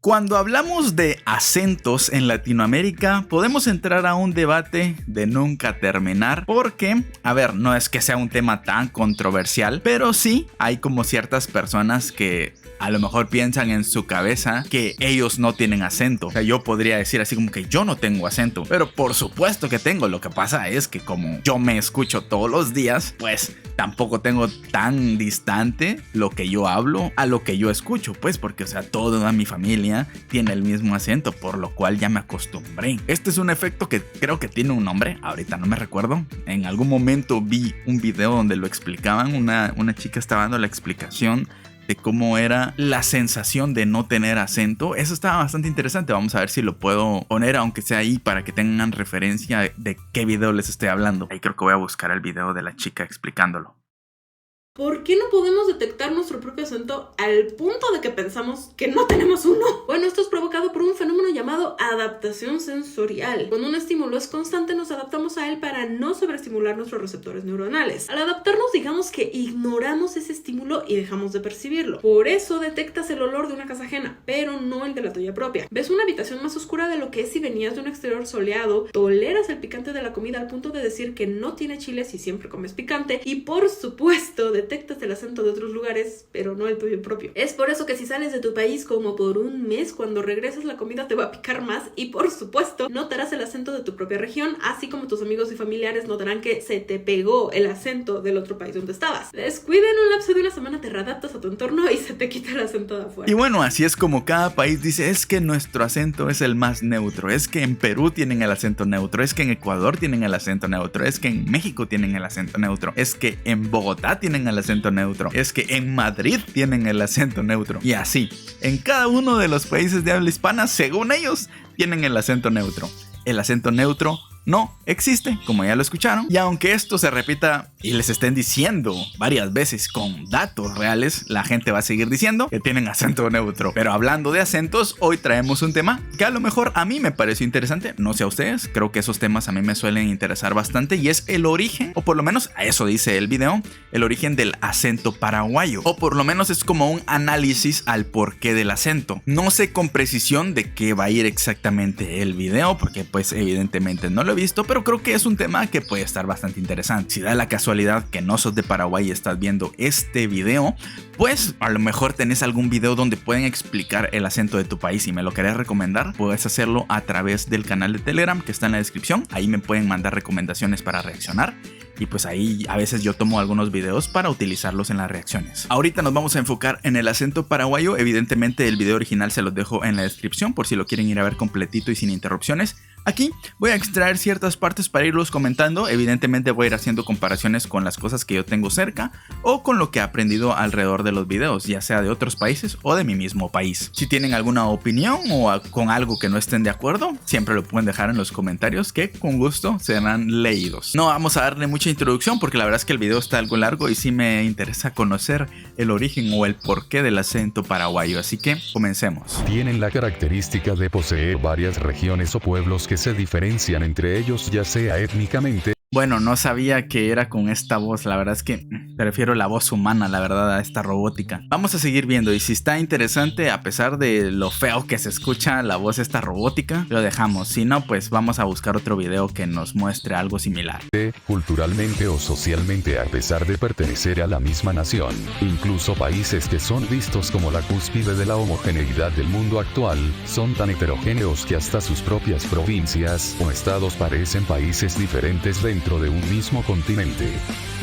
Cuando hablamos de acentos en Latinoamérica, podemos entrar a un debate de nunca terminar porque, a ver, no es que sea un tema tan controversial, pero sí hay como ciertas personas que a lo mejor piensan en su cabeza que ellos no tienen acento. O sea, yo podría decir así como que yo no tengo acento, pero por supuesto que tengo. Lo que pasa es que como yo me escucho todos los días, pues tampoco tengo tan distante lo que yo hablo a lo que yo escucho, pues porque, o sea, toda mi familia tiene el mismo acento, por lo cual ya me acostumbré. Este es un efecto que creo que tiene un nombre, ahorita no me recuerdo. En algún momento vi un video donde lo explicaban, una chica estaba dando la explicación de cómo era la sensación de no tener acento. Eso estaba bastante interesante. Vamos a ver si lo puedo poner, aunque sea ahí, para que tengan referencia de qué video les estoy hablando. Ahí creo que voy a buscar el video de la chica explicándolo. ¿Por qué no podemos detectar nuestro propio acento al punto de que pensamos que no tenemos uno? Bueno, esto es provocado por un fenómeno llamado adaptación sensorial. Cuando un estímulo es constante, nos adaptamos a él para no sobreestimular nuestros receptores neuronales. Al adaptarnos, digamos que ignoramos ese estímulo y dejamos de percibirlo. Por eso detectas el olor de una casa ajena, pero no el de la tuya propia. Ves una habitación más oscura de lo que es si venías de un exterior soleado, toleras el picante de la comida al punto de decir que no tiene chile si siempre comes picante, y por supuesto, detectas el acento de otros lugares, pero no el tuyo propio. Es por eso que si sales de tu país como por un mes, cuando regresas la comida te va a picar más y por supuesto notarás el acento de tu propia región, así como tus amigos y familiares notarán que se te pegó el acento del otro país donde estabas. Descuida en un lapso de una semana, te readaptas a tu entorno y se te quita el acento de afuera. Y bueno, así es como cada país dice, es que nuestro acento es el más neutro, es que en Perú tienen el acento neutro, es que en Ecuador tienen el acento neutro, es que en México tienen el acento neutro, es que en Bogotá tienen el acento neutro, es que en Madrid tienen el acento neutro, y así, en cada uno de los países de habla hispana, según ellos, tienen el acento neutro. El acento neutro no existe, como ya lo escucharon, y aunque esto se repita y les estén diciendo varias veces con datos reales, la gente va a seguir diciendo que tienen acento neutro. Pero hablando de acentos, hoy traemos un tema que a lo mejor a mí me pareció interesante, no sé a ustedes, creo que esos temas a mí me suelen interesar bastante, y es el origen, o por lo menos a eso dice el video, el origen del acento paraguayo, o por lo menos es como un análisis al porqué del acento. No sé con precisión de qué va a ir exactamente el video, porque pues evidentemente no lo he visto, pero creo que es un tema que puede estar bastante interesante. Si da la casualidad que no sos de Paraguay y estás viendo este video, pues a lo mejor tenés algún video donde pueden explicar el acento de tu país y me lo querés recomendar, puedes hacerlo a través del canal de Telegram que está en la descripción. Ahí me pueden mandar recomendaciones para reaccionar. Y pues ahí a veces yo tomo algunos videos para utilizarlos en las reacciones. Ahorita nos vamos a enfocar en el acento paraguayo. Evidentemente el video original se los dejo en la descripción por si lo quieren ir a ver completito y sin interrupciones. Aquí voy a extraer ciertas partes para irlos comentando. Evidentemente voy a ir haciendo comparaciones con las cosas que yo tengo cerca o con lo que he aprendido alrededor de los videos, ya sea de otros países o de mi mismo país. Si tienen alguna opinión o con algo que no estén de acuerdo, siempre lo pueden dejar en los comentarios que con gusto serán leídos. No vamos a darle mucha introducción porque la verdad es que el video está algo largo y sí me interesa conocer el origen o el porqué del acento paraguayo, así que comencemos. Tienen la característica de poseer varias regiones o pueblos que se diferencian entre ellos, ya sea étnicamente. Bueno, no sabía que era con esta voz, la verdad es que prefiero la voz humana, la verdad, a esta robótica. Vamos a seguir viendo y si está interesante, a pesar de lo feo que se escucha la voz esta robótica, lo dejamos. Si no, pues vamos a buscar otro video que nos muestre algo similar. Culturalmente o socialmente, a pesar de pertenecer a la misma nación, incluso países que son vistos como la cúspide de la homogeneidad del mundo actual, son tan heterogéneos que hasta sus propias provincias o estados parecen países diferentes dentro de un mismo continente.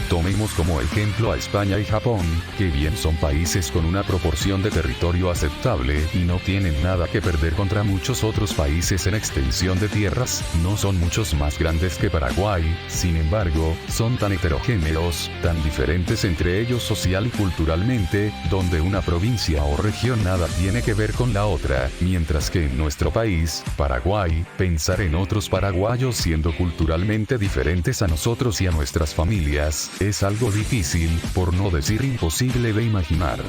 Tomemos como ejemplo a España y Japón, que bien son países con una proporción de territorio aceptable y no tienen nada que perder contra muchos otros países en extensión de tierras, no son muchos más grandes que Paraguay, sin embargo, son tan heterogéneos, tan diferentes entre ellos social y culturalmente, donde una provincia o región nada tiene que ver con la otra, mientras que en nuestro país, Paraguay, pensar en otros paraguayos siendo culturalmente diferentes a nosotros y a nuestras familias, es algo difícil, por no decir imposible de imaginar.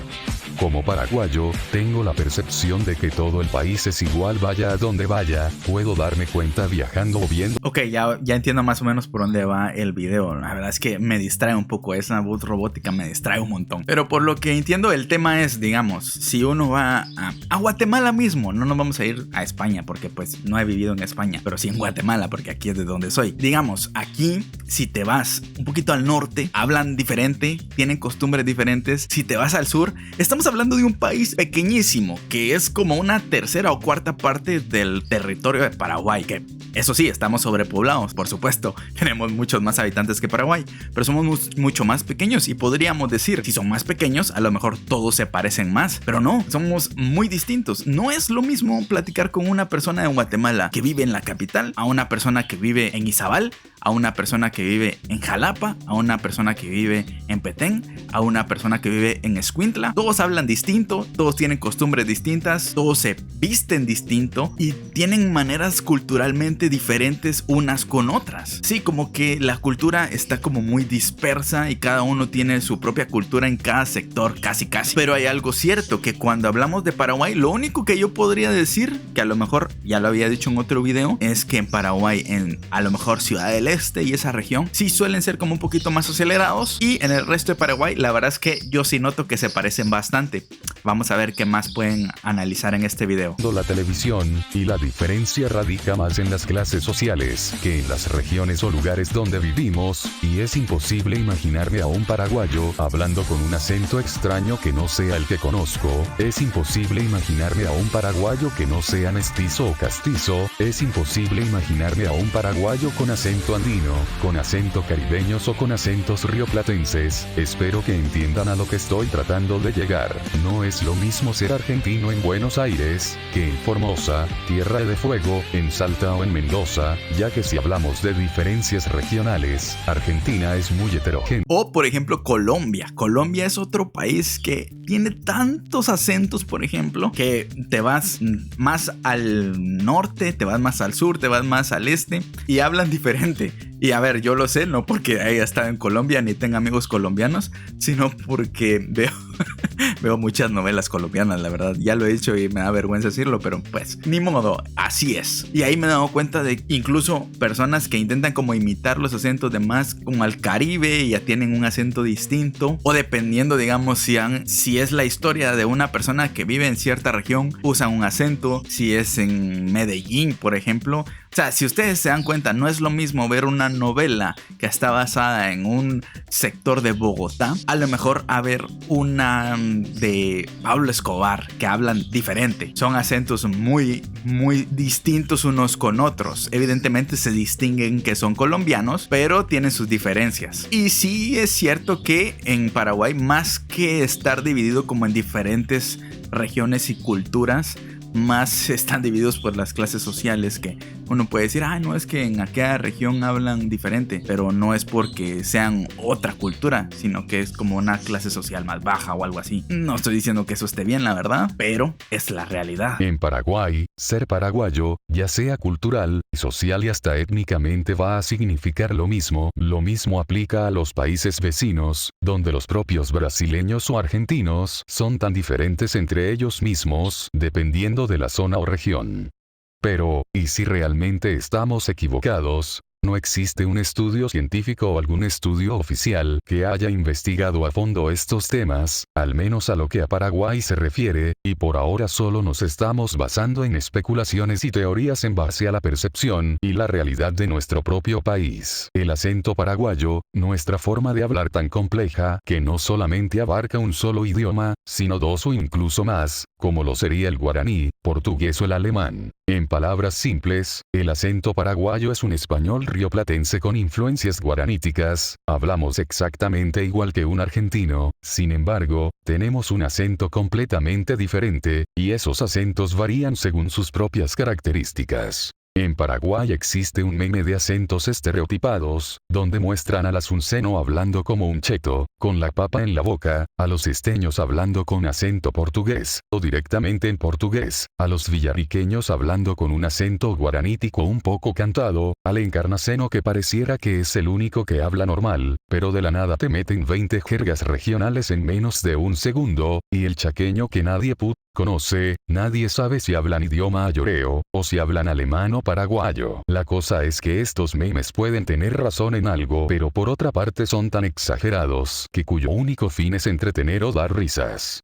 Como paraguayo, tengo la percepción de que todo el país es igual vaya a donde vaya, puedo darme cuenta viajando o viendo. Ok, ya entiendo más o menos por dónde va el video. La verdad es que me distrae un poco, esa voz robótica me distrae un montón. Pero por lo que entiendo, el tema es, digamos, si uno va a Guatemala mismo, no nos vamos a ir a España porque pues no he vivido en España, pero sí en Guatemala porque aquí es de donde soy. Digamos, aquí si te vas un poquito al norte, hablan diferente, tienen costumbres diferentes. Si te vas al sur, estamos hablando de un país pequeñísimo que es como una tercera o cuarta parte del territorio de Paraguay, que eso sí, estamos sobrepoblados, por supuesto, tenemos muchos más habitantes que Paraguay, pero somos mucho más pequeños y podríamos decir, si son más pequeños, a lo mejor todos se parecen más, pero no, somos muy distintos. No es lo mismo platicar con una persona de Guatemala que vive en la capital, a una persona que vive en Izabal, a una persona que vive en Jalapa, a una persona que vive en Petén, a una persona que vive en Escuintla. Todos hablan distinto, todos tienen costumbres distintas, todos se visten distinto y tienen maneras culturalmente diferentes unas con otras. Sí, como que la cultura está como muy dispersa y cada uno tiene su propia cultura en cada sector, casi. Pero hay algo cierto, que cuando hablamos de Paraguay, lo único que yo podría decir, que a lo mejor ya lo había dicho en otro video, es que en Paraguay, en a lo mejor Ciudad del Este y esa región, sí suelen ser como un poquito más acelerados, y en el resto de Paraguay la verdad es que yo sí noto que se parecen bastante. Vamos a ver qué más pueden analizar en este video. La televisión, y la diferencia radica más en las clases sociales que en las regiones o lugares donde vivimos, y es imposible imaginarme a un paraguayo hablando con un acento extraño que no sea el que conozco. Es imposible imaginarme a un paraguayo que no sea mestizo o castizo. Es imposible imaginarme a un paraguayo con acento andino, con acento caribeño o con acentos rioplatenses. Espero que entiendan a lo que estoy tratando de llegar. No es lo mismo ser argentino en Buenos Aires que en Formosa, Tierra de Fuego, en Salta o en Mendoza, ya que si hablamos de diferencias regionales, Argentina es muy heterogénea. O por ejemplo Colombia. Colombia es otro país que tiene tantos acentos, por ejemplo, que te vas más al norte, te vas más al sur, te vas más al este y hablan diferente. Y a ver, yo lo sé, no porque haya estado en Colombia ni tenga amigos colombianos, sino porque veo muchas novelas colombianas, la verdad. Ya lo he dicho y me da vergüenza decirlo, pero pues ni modo, así es. Y ahí me he dado cuenta de incluso personas que intentan como imitar los acentos de más como al Caribe y ya tienen un acento distinto. O dependiendo, digamos, si es la historia de una persona que vive en cierta región, usan un acento. Si es en Medellín, por ejemplo. O sea, si ustedes se dan cuenta, no es lo mismo ver una novela que está basada en un sector de Bogotá, a lo mejor a ver una de Pablo Escobar, que hablan diferente. Son acentos muy, muy distintos unos con otros. Evidentemente se distinguen que son colombianos, pero tienen sus diferencias. Y sí es cierto que en Paraguay, más que estar dividido como en diferentes regiones y culturas, más están divididos por las clases sociales, que uno puede decir, no, es que en aquella región hablan diferente, pero no es porque sean otra cultura, sino que es como una clase social más baja o algo así. No estoy diciendo que eso esté bien, la verdad, pero es la realidad. En Paraguay, ser paraguayo, ya sea cultural, social y hasta étnicamente, va a significar lo mismo. Lo mismo aplica a los países vecinos, donde los propios brasileños o argentinos son tan diferentes entre ellos mismos, dependiendo de la zona o región. Pero, ¿y si realmente estamos equivocados? No existe un estudio científico o algún estudio oficial que haya investigado a fondo estos temas, al menos a lo que a Paraguay se refiere, y por ahora solo nos estamos basando en especulaciones y teorías en base a la percepción y la realidad de nuestro propio país. El acento paraguayo, nuestra forma de hablar tan compleja, que no solamente abarca un solo idioma, sino dos o incluso más, como lo sería el guaraní, portugués o el alemán. En palabras simples, el acento paraguayo es un español rioplatense con influencias guaraníticas. Hablamos exactamente igual que un argentino, sin embargo, tenemos un acento completamente diferente, y esos acentos varían según sus propias características. En Paraguay existe un meme de acentos estereotipados, donde muestran al asunceno hablando como un cheto, con la papa en la boca, a los esteños hablando con acento portugués, o directamente en portugués, a los villarriqueños hablando con un acento guaranítico un poco cantado, al encarnaceno que pareciera que es el único que habla normal, pero de la nada te meten 20 jergas regionales en menos de un segundo, y el chaqueño que nadie conoce, nadie sabe si hablan idioma ayoreo, o si hablan alemán o paraguayo. La cosa es que estos memes pueden tener razón en algo, pero por otra parte son tan exagerados, que cuyo único fin es entretener o dar risas.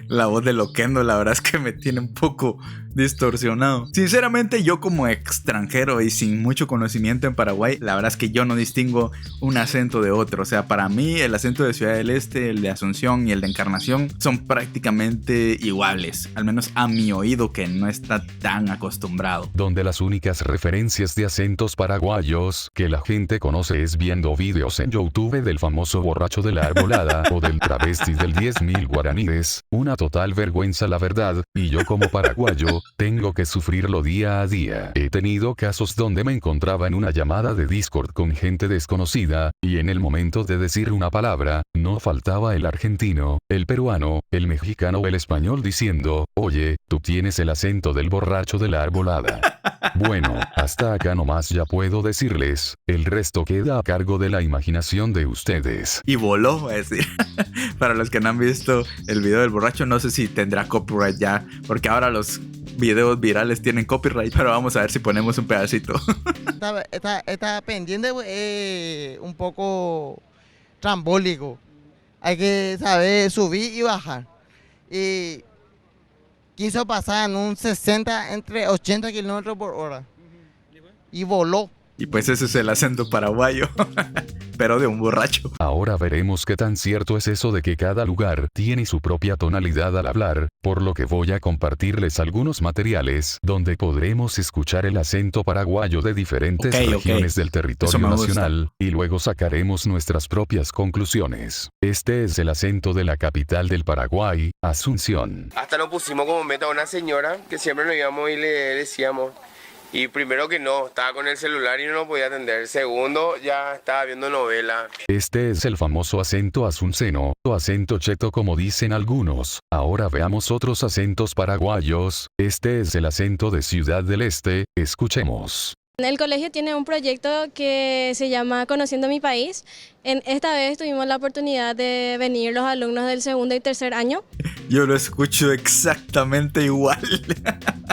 La voz de Loquendo, la verdad es que me tiene un poco distorsionado. Sinceramente, yo como extranjero y sin mucho conocimiento en Paraguay, la verdad es que yo no distingo un acento de otro. O sea, para mí el acento de Ciudad del Este, el de Asunción y el de Encarnación son prácticamente iguales, al menos a mi oído que no está tan acostumbrado. Donde las únicas referencias de acentos paraguayos que la gente conoce es viendo videos en YouTube del famoso borracho de la arbolada o del travesti del 10.000 guaraníes, una total vergüenza la verdad, y yo como paraguayo, tengo que sufrirlo día a día. He tenido casos donde me encontraba en una llamada de Discord con gente desconocida, y en el momento de decir una palabra, no faltaba el argentino, el peruano, el mexicano o el español diciendo, oye, tú tienes el acento del borracho de la arbolada. Bueno, hasta acá nomás ya puedo decirles, el resto queda a cargo de la imaginación de ustedes. Y voló, es decir, para los que no han visto el video del borracho, no sé si tendrá copyright ya, porque ahora los videos virales tienen copyright, pero vamos a ver si ponemos un pedacito. Está pendiente, un poco trambólico. Hay que saber subir y bajar. Y quiso pasar en un 60 entre 80 kilómetros por hora. Y voló. Y pues ese es el acento paraguayo, pero de un borracho. Ahora veremos qué tan cierto es eso de que cada lugar tiene su propia tonalidad al hablar, por lo que voy a compartirles algunos materiales donde podremos escuchar el acento paraguayo de diferentes regiones del territorio nacional, y luego sacaremos nuestras propias conclusiones. Este es el acento de la capital del Paraguay, Asunción. Hasta nos pusimos como meta a una señora que siempre nos íbamos y le decíamos. Y primero que no, estaba con el celular y no lo podía atender. Segundo, ya estaba viendo novela. Este es el famoso acento asunceno, o acento cheto como dicen algunos. Ahora veamos otros acentos paraguayos. Este es el acento de Ciudad del Este. Escuchemos. El colegio tiene un proyecto que se llama Conociendo mi País. Esta vez tuvimos la oportunidad de venir los alumnos del segundo y tercer año. Yo lo escucho exactamente igual.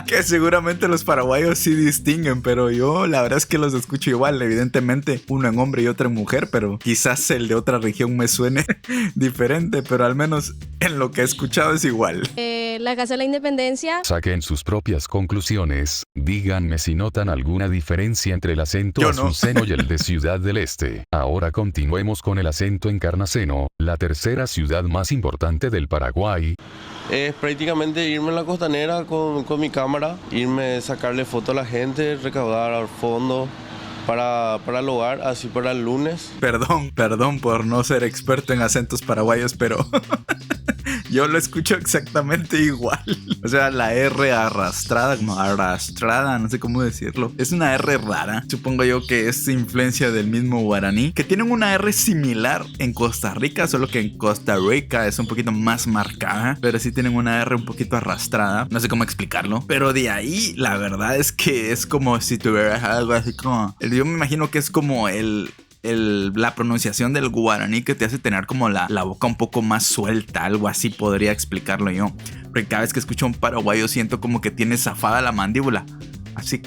Que seguramente los paraguayos sí distinguen, pero yo la verdad es que los escucho igual. Evidentemente uno en hombre y otro en mujer, pero quizás el de otra región me suene diferente, pero al menos en lo que he escuchado es igual. La Casa de la Independencia. Saquen sus propias conclusiones. Díganme si notan alguna diferencia entre el acento asunceno y el de Ciudad del Este. Ahora continuemos con el acento encarnaceno, la tercera ciudad más importante del Paraguay. Es prácticamente irme a la costanera con mi cámara, irme a sacarle foto a la gente, recaudar al fondo para el hogar, así para el lunes. Perdón por no ser experto en acentos paraguayos, pero yo lo escucho exactamente igual. O sea, la R arrastrada, no sé cómo decirlo. Es una R rara. Supongo yo que es influencia del mismo guaraní, que tienen una R similar en Costa Rica, solo que en Costa Rica es un poquito más marcada, pero sí tienen una R un poquito arrastrada. No sé cómo explicarlo, pero de ahí la verdad es que es como si tuvieras algo así como... Yo me imagino que es como la pronunciación del guaraní que te hace tener como la boca un poco más suelta, algo así podría explicarlo yo. Porque cada vez que escucho a un paraguayo siento como que tiene zafada la mandíbula. Así,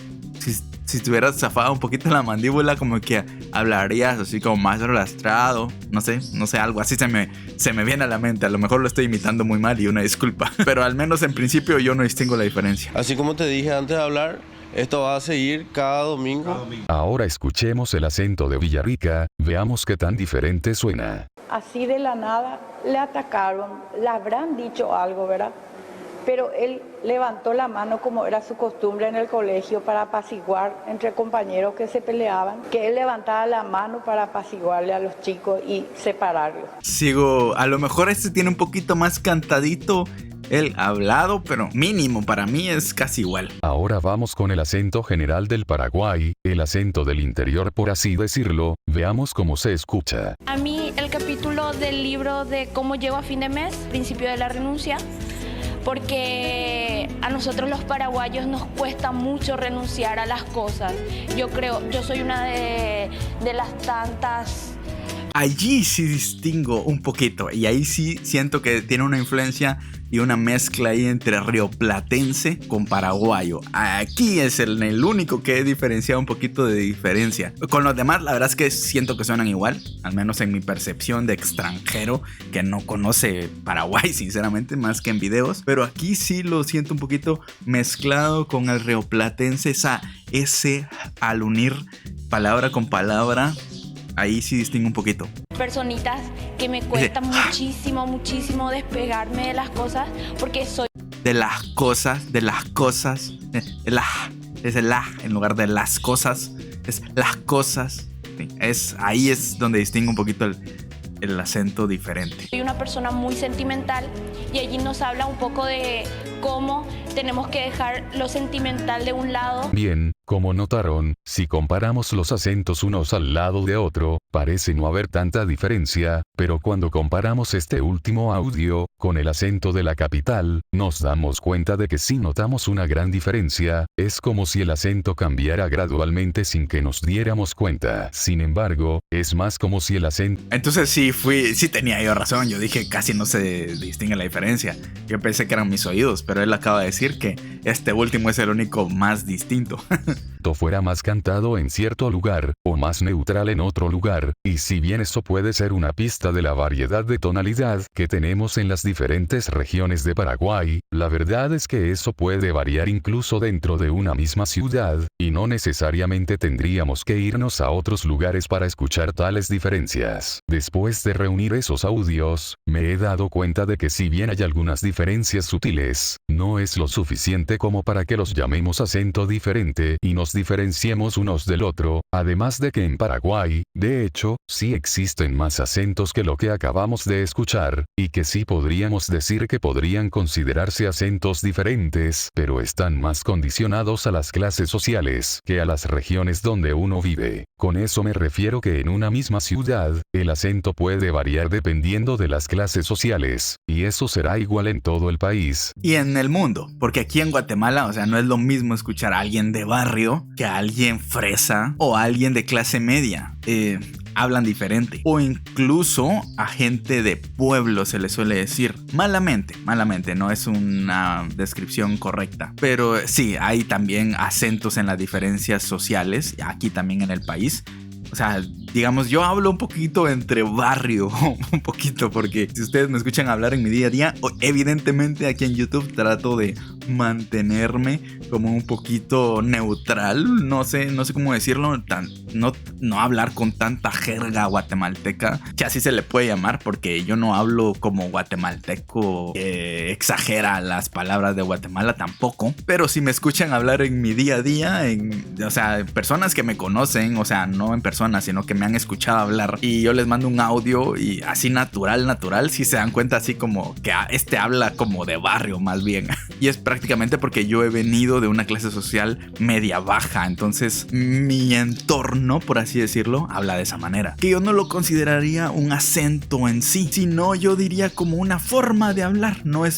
si tuvieras zafada un poquito la mandíbula, como que hablarías así como más arrastrado. No sé, algo así se me viene a la mente. A lo mejor lo estoy imitando muy mal y una disculpa. Pero al menos en principio yo no distingo la diferencia. Así como te dije antes de hablar, esto va a seguir cada domingo. Ahora escuchemos el acento de Villarrica, veamos qué tan diferente suena. Así de la nada le atacaron, le habrán dicho algo, ¿verdad? Pero él levantó la mano como era su costumbre en el colegio para apaciguar entre compañeros que se peleaban, que él levantaba la mano para apaciguarle a los chicos y separarlos. A lo mejor este tiene un poquito más cantadito el hablado, pero mínimo para mí es casi igual. Ahora vamos con el acento general del Paraguay, el acento del interior por así decirlo, veamos cómo se escucha. A mí el capítulo del libro de cómo llego a fin de mes, principio de la renuncia, porque a nosotros los paraguayos nos cuesta mucho renunciar a las cosas. Yo soy una de las tantas... Allí sí distingo un poquito y ahí sí siento que tiene una influencia y una mezcla ahí entre rioplatense con paraguayo. Aquí es el único que he diferenciado un poquito de diferencia. Con los demás la verdad es que siento que suenan igual, al menos en mi percepción de extranjero que no conoce Paraguay sinceramente más que en videos, pero aquí sí lo siento un poquito mezclado con el rioplatense, ese al unir palabra con palabra. Ahí sí distingo un poquito. Personitas que me cuesta muchísimo despegarme de las cosas porque soy... De las cosas. Es el en lugar de las cosas. Es las cosas. Sí, ahí es donde distingo un poquito el acento diferente. Soy una persona muy sentimental y allí nos habla un poco de cómo tenemos que dejar lo sentimental de un lado. Bien, como notaron, si comparamos los acentos unos al lado de otro, parece no haber tanta diferencia, pero cuando comparamos este último audio con el acento de la capital, nos damos cuenta de que sí notamos una gran diferencia, es como si el acento cambiara gradualmente sin que nos diéramos cuenta. Sin embargo, es más como si el acento... Entonces sí tenía yo razón, yo dije casi no se distingue la diferencia. Yo pensé que eran mis oídos, pero él acaba de decir que este último es el único más distinto. fuera más cantado en cierto lugar, o más neutral en otro lugar, y si bien eso puede ser una pista de la variedad de tonalidad que tenemos en las diferentes regiones de Paraguay, la verdad es que eso puede variar incluso dentro de una misma ciudad, y no necesariamente tendríamos que irnos a otros lugares para escuchar tales diferencias. Después de reunir esos audios, me he dado cuenta de que si bien hay algunas diferencias sutiles, no es lo suficiente como para que los llamemos acento diferente y nos diferenciemos unos del otro, además de que en Paraguay, de hecho, sí existen más acentos que lo que acabamos de escuchar, y que sí podríamos decir que podrían considerarse acentos diferentes, pero están más condicionados a las clases sociales que a las regiones donde uno vive. Con eso me refiero que en una misma ciudad, el acento puede variar dependiendo de las clases sociales, y eso será igual en todo el país. Y en el mundo, porque aquí en Guatemala, o sea, no es lo mismo escuchar a alguien de barrio que a alguien fresa o a alguien de clase media. Hablan diferente. O incluso a gente de pueblo se le suele decir. Malamente, no es una descripción correcta. Pero sí, hay también acentos en las diferencias sociales, aquí también en el país. O sea, digamos, yo hablo un poquito entre barrio, un poquito, porque si ustedes me escuchan hablar en mi día a día, evidentemente aquí en YouTube trato de mantenerme como un poquito neutral, no sé cómo decirlo, no hablar con tanta jerga guatemalteca, que así se le puede llamar, porque yo no hablo como guatemalteco que exagera las palabras de Guatemala tampoco, pero si me escuchan hablar en mi día a día, o sea, personas que me conocen, o sea, no en persona, sino que me han escuchado hablar y yo les mando un audio y así natural, si se dan cuenta así como que este habla como de barrio más bien. Y es prácticamente porque yo he venido de una clase social media baja, entonces mi entorno, por así decirlo, habla de esa manera. Que yo no lo consideraría un acento en sí, sino yo diría como una forma de hablar.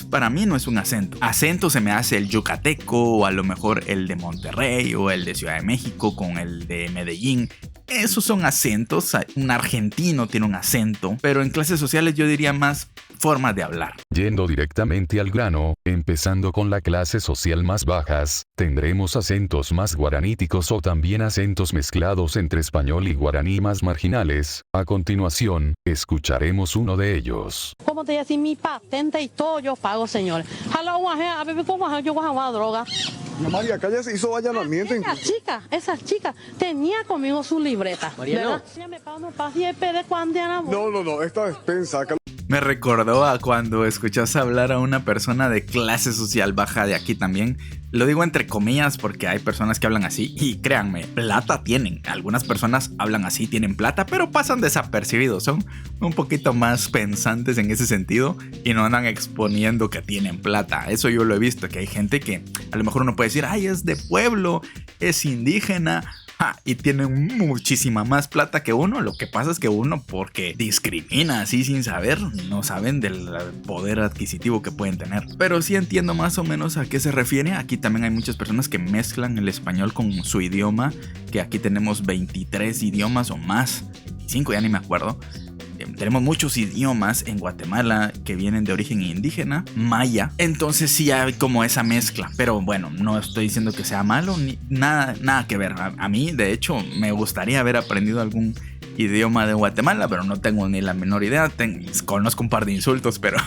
Para mí no es un acento. Acento se me hace el yucateco o a lo mejor el de Monterrey o el de Ciudad de México con el de Medellín. Esos son acentos, un argentino tiene un acento, pero en clases sociales yo diría más formas de hablar. Yendo directamente al grano, empezando con la clase social más bajas, tendremos acentos más guaraníticos o también acentos mezclados entre español y guaraní más marginales. A continuación, escucharemos uno de ellos. Como te decía, mi patente y todo yo pago, señor. A ver cómo yo voy a droga. María, acá ya se hizo allanamiento. Esa chica tenía conmigo su libreta. María, no. Me pago, no, esta despensa. Me recordó a cuando escuchas hablar a una persona de clase social baja de aquí también. Lo digo entre comillas porque hay personas que hablan así y créanme, plata tienen. Algunas personas hablan así, tienen plata, pero pasan desapercibidos. Son un poquito más pensantes en ese sentido y no andan exponiendo que tienen plata. Eso yo lo he visto, que hay gente que a lo mejor uno puede decir, ay, es de pueblo, es indígena. Y tienen muchísima más plata que uno. Lo que pasa es que uno, porque discrimina así sin saber, no saben del poder adquisitivo que pueden tener. Pero sí entiendo más o menos a qué se refiere. Aquí también hay muchas personas que mezclan el español con su idioma, que aquí tenemos 23 idiomas o más, 25 ya ni me acuerdo. Tenemos muchos idiomas en Guatemala que vienen de origen indígena, maya. Entonces sí hay como esa mezcla. Pero bueno, no estoy diciendo que sea malo, ni nada que ver. A mí, de hecho, me gustaría haber aprendido algún idioma de Guatemala, pero no tengo ni la menor idea. Conozco un par de insultos, pero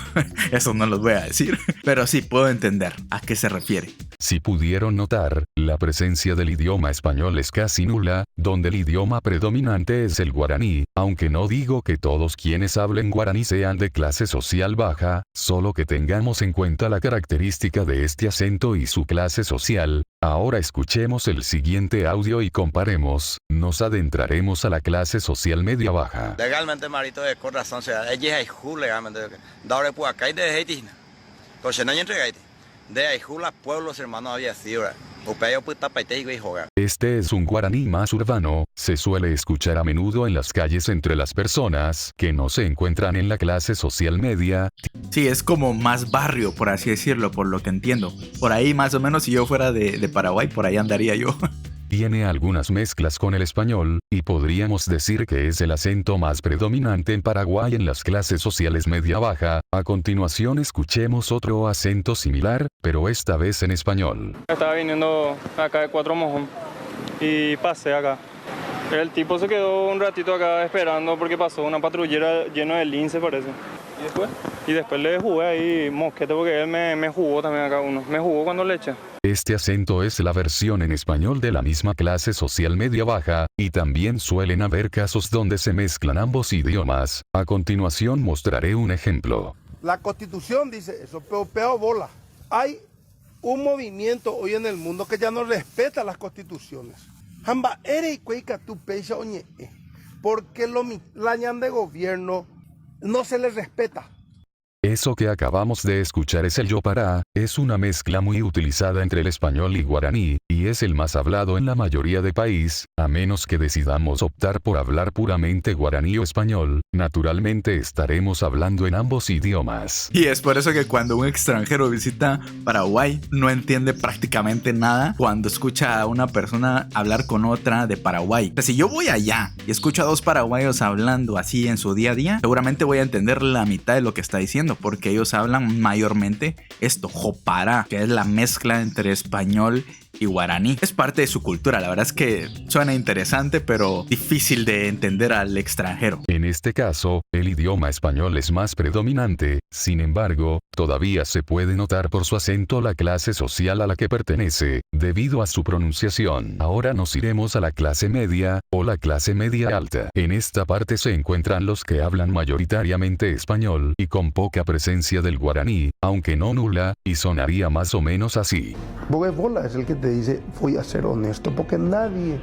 eso no los voy a decir. Pero sí puedo entender a qué se refiere. Si pudieron notar, la presencia del idioma español es casi nula, donde el idioma predominante es el guaraní, aunque no digo que todos quienes hablen guaraní sean de clase social baja, solo que tengamos en cuenta la característica de este acento y su clase social. Ahora escuchemos el siguiente audio y comparemos, nos adentraremos a la clase social media baja. Legalmente, Marito, de corazón, o sea, ella es legalmente. Daure por acá y de Haití. Coche no entre Haití. De Aijula, pueblos hermanos había sido. Este es un guaraní más urbano, se suele escuchar a menudo en las calles entre las personas que no se encuentran en la clase social media. Sí, es como más barrio, por así decirlo, por lo que entiendo. Por ahí más o menos, si yo fuera de Paraguay, por ahí andaría yo. Tiene algunas mezclas con el español, y podríamos decir que es el acento más predominante en Paraguay en las clases sociales media-baja. A continuación escuchemos otro acento similar, pero esta vez en español. Estaba viniendo acá de Cuatro Mojón y pasé acá. El tipo se quedó un ratito acá esperando porque pasó una patrullera llena de lince, parece. ¿Y después? Y después le jugué ahí mosquete porque él me jugó también acá uno. Me jugó cuando le eché. Este acento es la versión en español de la misma clase social media-baja, y también suelen haber casos donde se mezclan ambos idiomas. A continuación mostraré un ejemplo. La Constitución dice eso, pero peor bola. Hay un movimiento hoy en el mundo que ya no respeta las constituciones. Porque la ñan de gobierno no se les respeta. Eso que acabamos de escuchar es el yopará, es una mezcla muy utilizada entre el español y guaraní, y es el más hablado en la mayoría de país, a menos que decidamos optar por hablar puramente guaraní o español, naturalmente estaremos hablando en ambos idiomas. Y es por eso que cuando un extranjero visita Paraguay, no entiende prácticamente nada cuando escucha a una persona hablar con otra de Paraguay. O sea, si yo voy allá y escucho a dos paraguayos hablando así en su día a día, seguramente voy a entender la mitad de lo que está diciendo, porque ellos hablan mayormente esto, jopará, que es la mezcla entre español y guaraní. Es parte de su cultura, la verdad es que suena interesante, pero difícil de entender al extranjero. En este caso, el idioma español es más predominante, sin embargo, todavía se puede notar por su acento la clase social a la que pertenece, debido a su pronunciación. Ahora nos iremos a la clase media, o la clase media alta. En esta parte se encuentran los que hablan mayoritariamente español, y con poca presencia del guaraní, aunque no nula, y sonaría más o menos así. Bola es el que te dice, voy a ser honesto, porque nadie,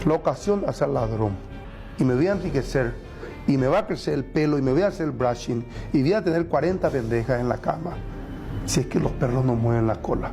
la ocasión hace al ladrón, y me voy a enriquecer, y me va a crecer el pelo, y me voy a hacer brushing, y voy a tener 40 pendejas en la cama, si es que los perros no mueven la cola.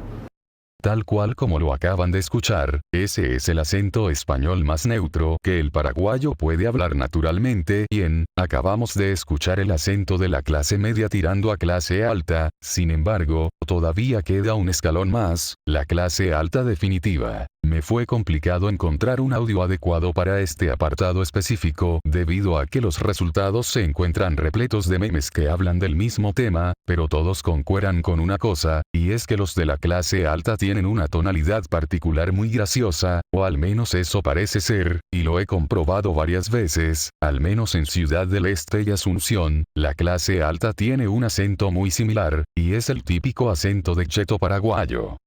Tal cual como lo acaban de escuchar, ese es el acento español más neutro que el paraguayo puede hablar naturalmente. Bien, acabamos de escuchar el acento de la clase media tirando a clase alta, sin embargo, todavía queda un escalón más, la clase alta definitiva. Me fue complicado encontrar un audio adecuado para este apartado específico, debido a que los resultados se encuentran repletos de memes que hablan del mismo tema, pero todos concuerdan con una cosa, y es que los de la clase alta tienen una tonalidad particular muy graciosa, o al menos eso parece ser, y lo he comprobado varias veces, al menos en Ciudad del Este y Asunción, la clase alta tiene un acento muy similar, y es el típico acento de cheto paraguayo.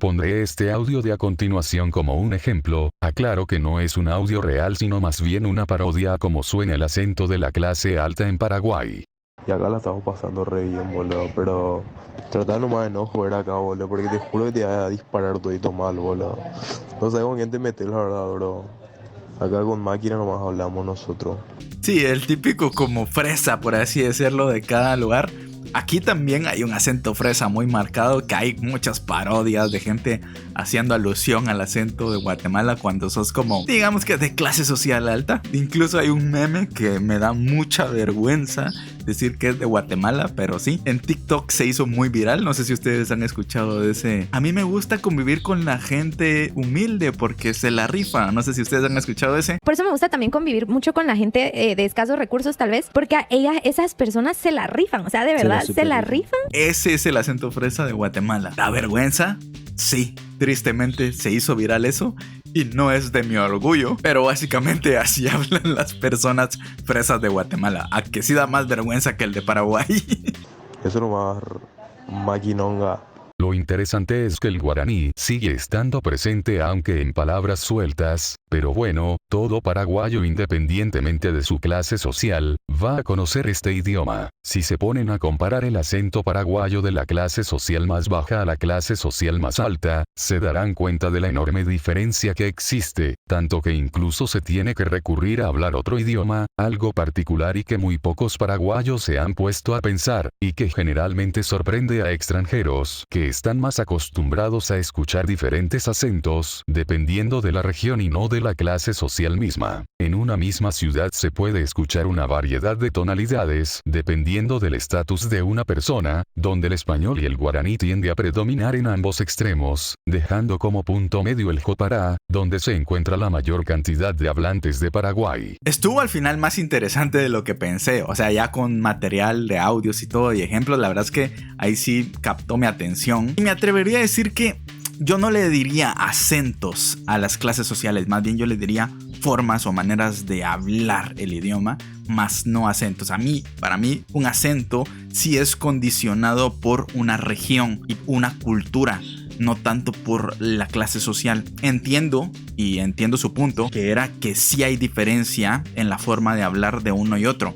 Pondré este audio de a continuación como un ejemplo, aclaro que no es un audio real sino más bien una parodia a cómo suena el acento de la clase alta en Paraguay. Y acá la estamos pasando re bien, boludo. Pero tratar nomás de no joder acá, boludo. Porque te juro que te va a disparar todito mal, boludo. No sé con quién te metes, la verdad, bro. Acá con máquina nomás hablamos nosotros. Sí, el típico como fresa, por así decirlo, de cada lugar. Aquí también hay un acento fresa muy marcado, que hay muchas parodias de gente haciendo alusión al acento de Guatemala cuando sos como, digamos que de clase social alta. Incluso hay un meme que me da mucha vergüenza decir que es de Guatemala, pero sí, en TikTok se hizo muy viral. No sé si ustedes han escuchado de ese. A mí me gusta convivir con la gente humilde porque se la rifa. No sé si ustedes han escuchado de ese. Por eso me gusta también convivir mucho con la gente de escasos recursos, tal vez, porque a esas personas se la rifan, o sea, de verdad se la rifan. Ese es el acento fresa de Guatemala. ¿Da vergüenza? Sí, tristemente se hizo viral eso y no es de mi orgullo, pero básicamente así hablan las personas fresas de Guatemala. A que sí da más vergüenza que el de Paraguay. Eso nomás, maquinonga. Lo interesante es que el guaraní sigue estando presente aunque en palabras sueltas, pero bueno, todo paraguayo independientemente de su clase social, va a conocer este idioma. Si se ponen a comparar el acento paraguayo de la clase social más baja a la clase social más alta, se darán cuenta de la enorme diferencia que existe, tanto que incluso se tiene que recurrir a hablar otro idioma, algo particular y que muy pocos paraguayos se han puesto a pensar, y que generalmente sorprende a extranjeros, que están más acostumbrados a escuchar diferentes acentos, dependiendo de la región y no de la clase social misma. En una misma ciudad se puede escuchar una variedad de tonalidades, dependiendo del estatus de una persona, donde el español y el guaraní tiende a predominar en ambos extremos, dejando como punto medio el jopará, donde se encuentra la mayor cantidad de hablantes de Paraguay. Estuvo al final más interesante de lo que pensé, o sea, ya con material de audios y todo y ejemplos, la verdad es que ahí sí captó mi atención. Y me atrevería a decir que yo no le diría acentos a las clases sociales, más bien yo le diría formas o maneras de hablar el idioma, más no acentos. Para mí, un acento sí es condicionado por una región y una cultura, no tanto por la clase social. Entiendo su punto, que era que sí hay diferencia en la forma de hablar de uno y otro,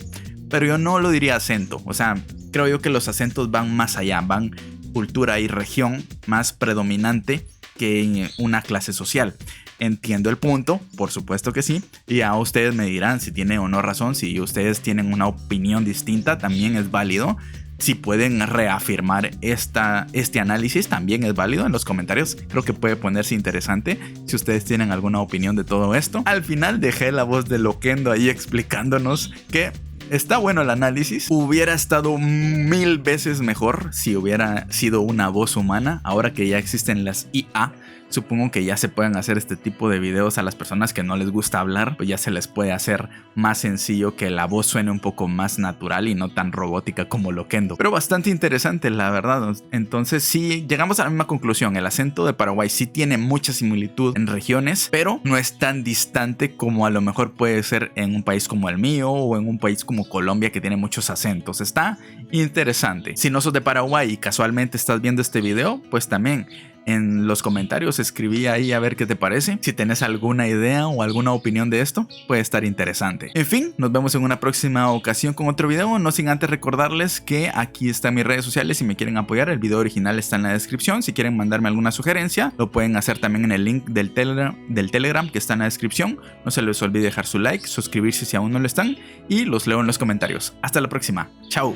pero yo no lo diría acento. O sea, creo yo que los acentos van más allá, van cultura y región más predominante que en una clase social. Entiendo el punto, por supuesto que sí, y a ustedes me dirán si tiene o no razón. Si ustedes tienen una opinión distinta, también es válido. Si pueden reafirmar este análisis, también es válido en los comentarios. Creo que puede ponerse interesante si ustedes tienen alguna opinión de todo esto. Al final dejé la voz de Loquendo ahí explicándonos que está bueno el análisis. Hubiera estado 1000 veces mejor si hubiera sido una voz humana. Ahora que ya existen las IA, supongo que ya se pueden hacer este tipo de videos a las personas que no les gusta hablar, pues ya se les puede hacer más sencillo que la voz suene un poco más natural y no tan robótica como Loquendo. Pero bastante interesante, la verdad. Entonces sí, llegamos a la misma conclusión. El acento de Paraguay sí tiene mucha similitud en regiones, pero no es tan distante como a lo mejor puede ser en un país como el mío o en un país como Colombia, que tiene muchos acentos. Está interesante. Si no sos de Paraguay y casualmente estás viendo este video, pues también en los comentarios escribí ahí a ver qué te parece. Si tenés alguna idea o alguna opinión de esto, puede estar interesante. En fin, nos vemos en una próxima ocasión con otro video. No sin antes recordarles que aquí están mis redes sociales. Si me quieren apoyar, el video original está en la descripción. Si quieren mandarme alguna sugerencia, lo pueden hacer también en el link del Telegram que está en la descripción. No se les olvide dejar su like, suscribirse si aún no lo están, y los leo en los comentarios. Hasta la próxima. Chao.